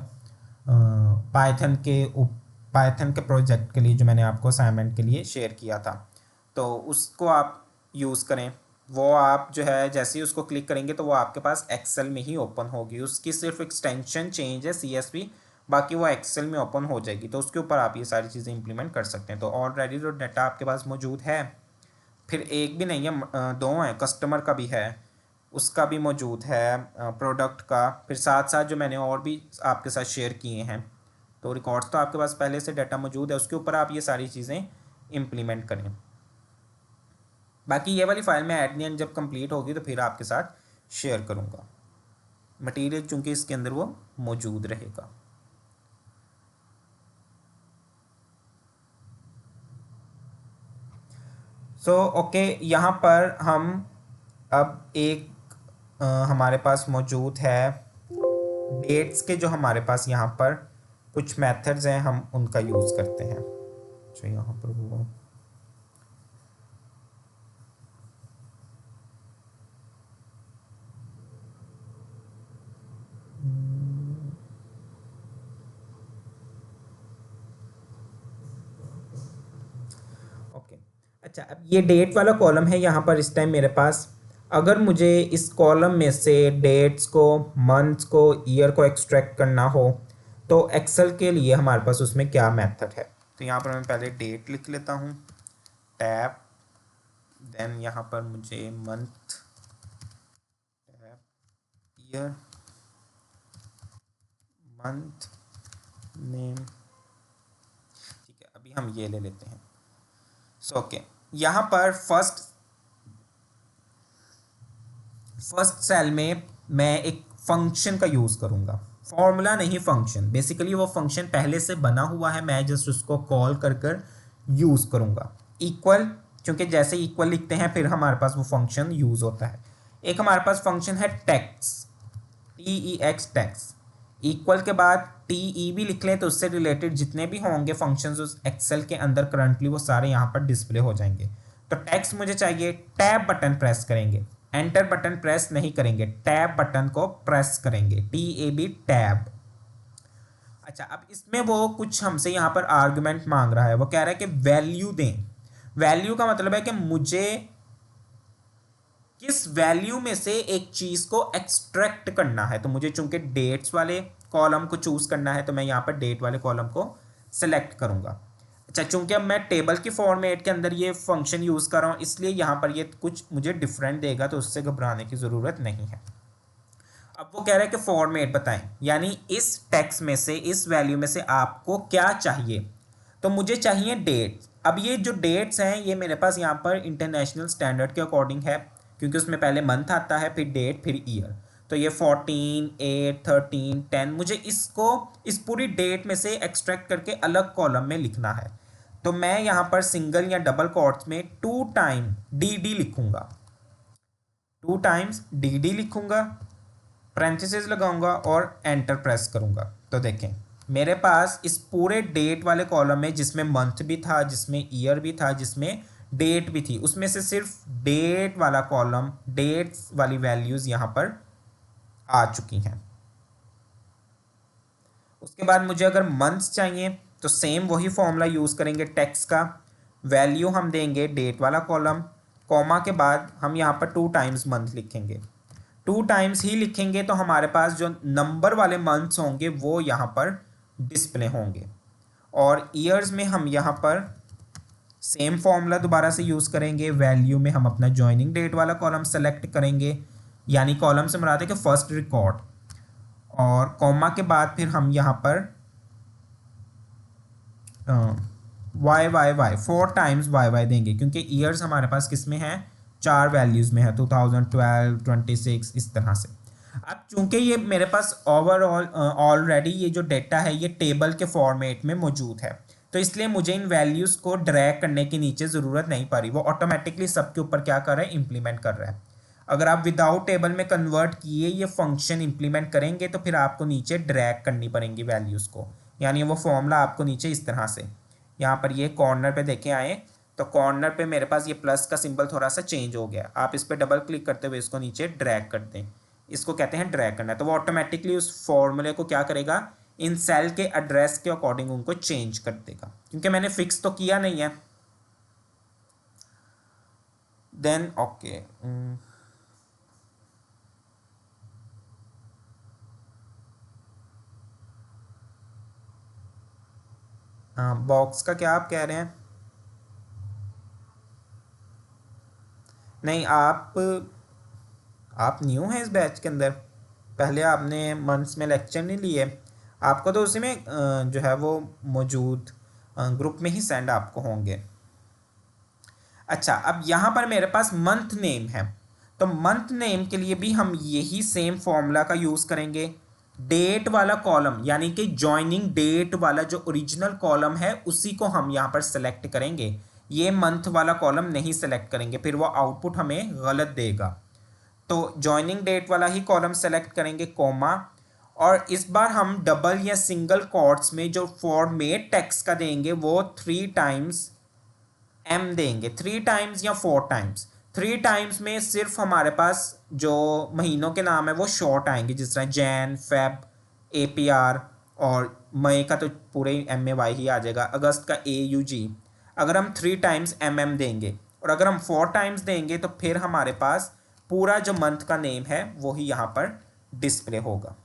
पाइथन के प्रोजेक्ट के लिए, जो मैंने आपको असाइनमेंट के लिए शेयर किया था, तो उसको आप यूज़ करें। वो आप जो है जैसे ही उसको क्लिक करेंगे तो वो आपके पास एक्सेल में ही ओपन होगी। उसकी सिर्फ एक्सटेंशन चेंज है CSV, बाकी वो एक्सेल में ओपन हो जाएगी, तो उसके ऊपर आप ये सारी चीज़ें इंप्लीमेंट कर सकते हैं। तो ऑलरेडी जो डाटा आपके पास मौजूद है, फिर एक भी नहीं है, दो हैं, कस्टमर का भी है, उसका भी मौजूद है, प्रोडक्ट का, फिर साथ साथ जो मैंने और भी आपके साथ शेयर किए हैं। तो रिकॉर्ड्स तो आपके पास पहले से डाटा मौजूद है, उसके ऊपर आप ये सारी चीज़ें इम्प्लीमेंट करें। बाकी ये वाली फाइल मैं एट द एंड जब कंप्लीट होगी तो फिर आपके साथ शेयर करूँगा। मटेरियल चूँकि इसके अंदर वो मौजूद रहेगा। ओके, यहाँ पर हम अब एक हमारे पास मौजूद है डेट्स के, जो हमारे पास यहाँ पर कुछ मेथड्स हैं, हम उनका यूज़ करते हैं। जो यहाँ पर वो ओके, अच्छा, अब ये डेट वाला कॉलम है यहाँ पर इस टाइम मेरे पास। अगर मुझे इस कॉलम में से डेट्स को, मंथ्स को, ईयर को एक्सट्रैक्ट करना हो तो एक्सेल के लिए हमारे पास उसमें क्या मेथड है? तो यहाँ पर मैं पहले डेट लिख लेता हूँ, टैब, देन यहाँ पर मुझे month, tab, year, month, name. ठीक है, अभी हम ये ले लेते हैं। ओके, यहाँ पर फर्स्ट सेल में मैं एक फंक्शन का यूज़ करूँगा, फॉर्मूला नहीं, फंक्शन। बेसिकली वो फंक्शन पहले से बना हुआ है, मैं जस्ट उसको कॉल कर कर यूज़ करूँगा। इक्वल, क्योंकि जैसे इक्वल लिखते हैं फिर हमारे पास वो फंक्शन यूज़ होता है। एक हमारे पास फंक्शन है टैक्स, TEX, टैक्स। इक्वल के बाद TE भी लिख लें तो उससे रिलेटेड जितने भी होंगे फंक्शंस उस एक्सेल के अंदर करंटली वो सारे यहाँ पर डिस्प्ले हो जाएंगे। तो टैक्स मुझे चाहिए, टैब बटन प्रेस करेंगे, एंटर बटन प्रेस नहीं करेंगे, टैब बटन को प्रेस करेंगे, TAB, टैब। अच्छा, अब इसमें वो कुछ हमसे यहाँ पर आर्गुमेंट मांग रहा है, वो कह रहा है कि वैल्यू दें। वैल्यू का मतलब है कि मुझे किस वैल्यू में से एक चीज को एक्सट्रैक्ट करना है। तो मुझे चूंकि डेट्स वाले कॉलम को चूज करना है तो मैं यहाँ पर डेट वाले कॉलम को सेलेक्ट करूंगा। अच्छा, चूंकि अब मैं टेबल की फॉर्मेट के अंदर ये फंक्शन यूज कर रहा हूँ इसलिए यहाँ पर ये कुछ मुझे डिफरेंट देगा, तो उससे घबराने की जरूरत नहीं है। अब वो कह रहा है कि फॉर्मेट बताएं, यानी इस टेक्स्ट में से, इस वैल्यू में से आपको क्या चाहिए। तो मुझे चाहिए डेट्स। अब ये जो डेट्स हैं ये मेरे पास यहाँ पर इंटरनेशनल स्टैंडर्ड के अकॉर्डिंग है, क्योंकि उसमें पहले मंथ आता है, फिर डेट, फिर ईयर। तो ये 14, 8, 13, 10, मुझे इसको इस पूरी डेट में से एक्सट्रैक्ट करके अलग कॉलम में लिखना है। तो मैं यहाँ पर सिंगल या डबल कोट्स में 2 टाइम DD लिखूंगा, 2 टाइम्स DD लिखूंगा, पैरेंथेसिस लगाऊंगा और एंटर प्रेस करूंगा। तो देखें मेरे पास इस पूरे डेट वाले कॉलम में, जिसमें मंथ भी था, जिसमें ईयर भी था, जिसमें डेट भी थी, उसमें से सिर्फ डेट वाला कॉलम, डेट्स वाली वैल्यूज यहां पर आ चुकी हैं। उसके बाद मुझे अगर मंथ्स चाहिए तो सेम वही फॉर्मूला यूज करेंगे टेक्स्ट का। वैल्यू हम देंगे डेट वाला कॉलम, कॉमा के बाद हम यहाँ पर 2 टाइम्स मंथ लिखेंगे। 2 टाइम्स ही लिखेंगे तो हमारे पास जो नंबर वाले मंथ्स होंगे वो यहाँ पर डिस्प्ले होंगे। और ईयर्स में हम यहाँ पर सेम फॉर्मूला दोबारा से यूज़ करेंगे। वैल्यू में हम अपना ज्वाइनिंग डेट वाला कॉलम सेलेक्ट करेंगे, यानी कॉलम से मुराद है कि फर्स्ट रिकॉर्ड, और कॉमा के बाद फिर हम यहाँ पर Y Y Y 4 times Y Y देंगे, क्योंकि ईयर्स हमारे पास किस में है, 4 वैल्यूज़ में है, 2012, 26, इस तरह से। अब चूंकि ये मेरे पास ओवरऑल ऑलरेडी ये जो डेटा है ये टेबल के फॉर्मेट में मौजूद है, तो इसलिए मुझे इन वैल्यूज़ को ड्रैग करने की नीचे ज़रूरत नहीं पड़ रही, वो ऑटोमेटिकली सबके ऊपर क्या कर रहा है, इंप्लीमेंट कर रहा है। अगर आप विदाउट टेबल में कन्वर्ट किए ये फंक्शन इंप्लीमेंट करेंगे तो फिर आपको नीचे ड्रैग करनी पड़ेंगी वैल्यूज़ को, यानी वो फॉर्मूला आपको नीचे इस तरह से, यहाँ पर ये कॉर्नर पे देखें आए तो कॉर्नर पे मेरे पास ये प्लस का सिंबल थोड़ा सा चेंज हो गया। आप इस पर डबल क्लिक करते हुए इसको नीचे ड्रैग कर दें, इसको कहते हैं ड्रैग करना। तो वो ऑटोमेटिकली उस फॉर्मूले को क्या करेगा, इन सेल के एड्रेस के अकॉर्डिंग उनको चेंज कर देगा, क्योंकि मैंने फिक्स तो किया नहीं है। देन ओके, हाँ, बॉक्स का क्या आप कह रहे हैं? नहीं, आप न्यू हैं इस बैच के अंदर, पहले आपने मंथ्स में लेक्चर नहीं लिए। आपको तो उसी में जो है वो मौजूद ग्रुप में ही सेंड आपको होंगे। अच्छा, अब यहाँ पर मेरे पास मंथ नेम है, तो मंथ नेम के लिए भी हम यही सेम फॉर्मूला का यूज़ करेंगे। डेट वाला कॉलम, यानी कि जॉइनिंग डेट वाला जो ओरिजिनल कॉलम है उसी को हम यहाँ पर सेलेक्ट करेंगे। ये मंथ वाला कॉलम नहीं सेलेक्ट करेंगे, फिर वो आउटपुट हमें गलत देगा। तो जॉइनिंग डेट वाला ही कॉलम सेलेक्ट करेंगे, कोमा। और इस बार हम डबल या सिंगल कोट्स में जो फॉर्मेट टेक्स्ट का देंगे वो 3 टाइम्स एम देंगे, 3 टाइम्स या 4 टाइम्स। 3 टाइम्स में सिर्फ हमारे पास जो महीनों के नाम है वो शॉर्ट आएंगे, जिस तरह जैन, फेब, APR, और मई का तो पूरे MAY ही आ जाएगा, अगस्त का AUG। अगर हम 3 टाइम्स MM देंगे और अगर हम 4 टाइम्स देंगे तो फिर हमारे पास पूरा जो मंथ का नेम है वो ही यहाँ पर डिस्प्ले होगा।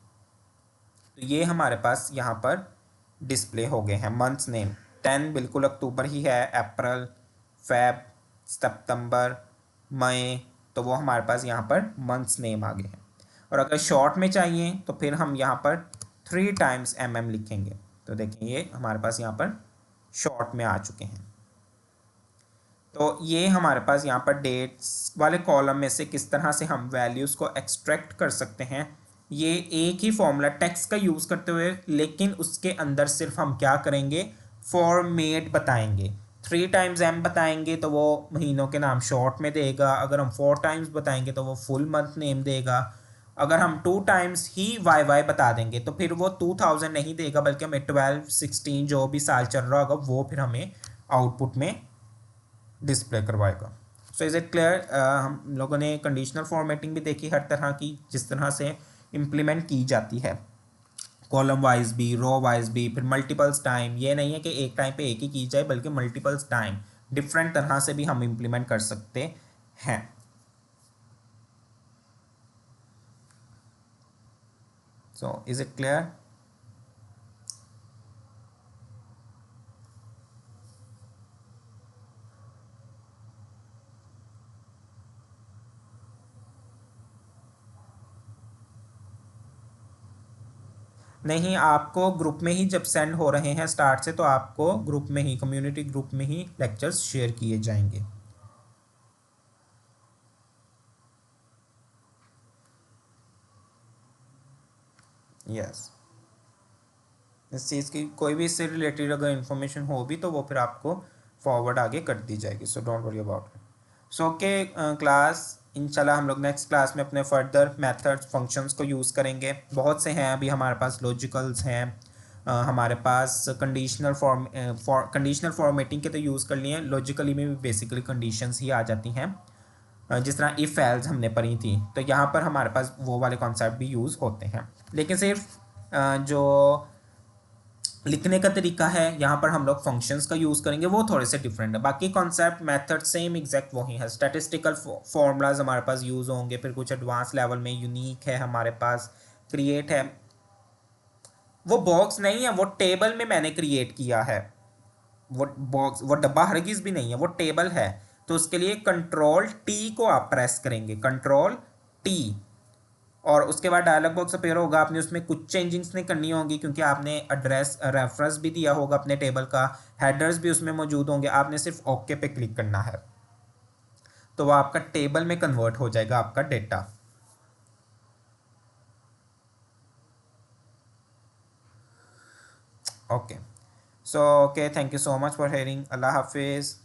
तो ये हमारे पास यहाँ पर डिस्प्ले हो गए हैं मंथ्स नेम। 10 बिल्कुल अक्टूबर ही है, अप्रैल, फेब, सितंबर, मई, तो वो हमारे पास यहाँ पर मंथ्स नेम आ गए हैं। और अगर शॉर्ट में चाहिए तो फिर हम यहाँ पर 3 टाइम्स MM लिखेंगे। तो देखें ये हमारे पास यहाँ पर शॉर्ट में आ चुके हैं। तो ये हमारे पास यहाँ पर डेट्स वाले कॉलम में से किस तरह से हम वैल्यूज़ को एक्सट्रैक्ट कर सकते हैं, ये एक ही फॉर्मूला टेक्स्ट का यूज़ करते हुए, लेकिन उसके अंदर सिर्फ हम क्या करेंगे, फॉर्मेट बताएंगे। 3 टाइम्स M बताएंगे तो वो महीनों के नाम शॉर्ट में देगा, अगर हम 4 टाइम्स बताएंगे तो वो फुल मंथ नेम देगा। अगर हम 2 टाइम्स ही YY बता देंगे तो फिर वो 2000 नहीं देगा, बल्कि हमें 12, 16 जो भी साल चल रहा होगा वो फिर हमें आउटपुट में डिस्प्ले करवाएगा। So is it clear? हम लोगों ने कंडीशनल फॉर्मेटिंग भी देखी हर तरह की, जिस तरह से इम्प्लीमेंट की जाती है, कॉलम वाइज भी, रो वाइज भी, फिर मल्टीपल्स टाइम। ये नहीं है कि एक टाइम पे एक ही की जाए, बल्कि मल्टीपल्स टाइम डिफरेंट तरह से भी हम इम्प्लीमेंट कर सकते हैं। So is it clear? नहीं, आपको ग्रुप में ही जब सेंड हो रहे हैं स्टार्ट से, तो आपको ग्रुप में ही, कम्युनिटी ग्रुप में ही लेक्चर्स शेयर किए जाएंगे। यस, इस चीज़ की कोई भी इससे रिलेटेड अगर इन्फॉर्मेशन हो भी तो वो फिर आपको फॉरवर्ड आगे कर दी जाएगी। So don't worry about it. So okay class, इंशाल्लाह हम लोग नेक्स्ट क्लास में अपने फर्दर मेथड्स, फंक्शंस को यूज़ करेंगे। बहुत से हैं, अभी हमारे पास लॉजिकल्स हैं, हमारे पास कंडीशनल फॉर्मेटिंग के तो यूज़ कर लिए हैं, लॉजिकली में भी बेसिकली कंडीशंस ही आ जाती हैं। जिस तरह इफ़ एल्स हमने पढ़ी थी, तो यहाँ पर हमारे पास वो वाले कॉन्सेप्ट भी यूज़ होते हैं, लेकिन सिर्फ जो लिखने का तरीका है यहाँ पर हम लोग फंक्शंस का यूज़ करेंगे, वो थोड़े से डिफरेंट है। बाकी कॉन्सेप्ट, मेथड सेम एग्जैक्ट वही है। स्टैटिस्टिकल फॉर्मूलाज हमारे पास यूज़ होंगे, फिर कुछ एडवांस लेवल में यूनिक है हमारे पास, क्रिएट है। वो बॉक्स नहीं है, वो टेबल में मैंने क्रिएट किया है। वो बॉक्स, वो डब्बा हरगिज़ भी नहीं है, वो टेबल है। तो उसके लिए Ctrl+T को आप प्रेस करेंगे, Ctrl+T, और उसके बाद डायलॉग बॉक्स अपेयर होगा। आपने उसमें कुछ चेंजिंग्स नहीं करनी होगी, क्योंकि आपने एड्रेस रेफरेंस भी दिया होगा अपने टेबल का, हेडर्स भी उसमें मौजूद होंगे। आपने सिर्फ ओके पे क्लिक करना है, तो वह आपका टेबल में कन्वर्ट हो जाएगा आपका data. Okay, so okay, thank you so much for hearing. अल्लाह हाफिज़।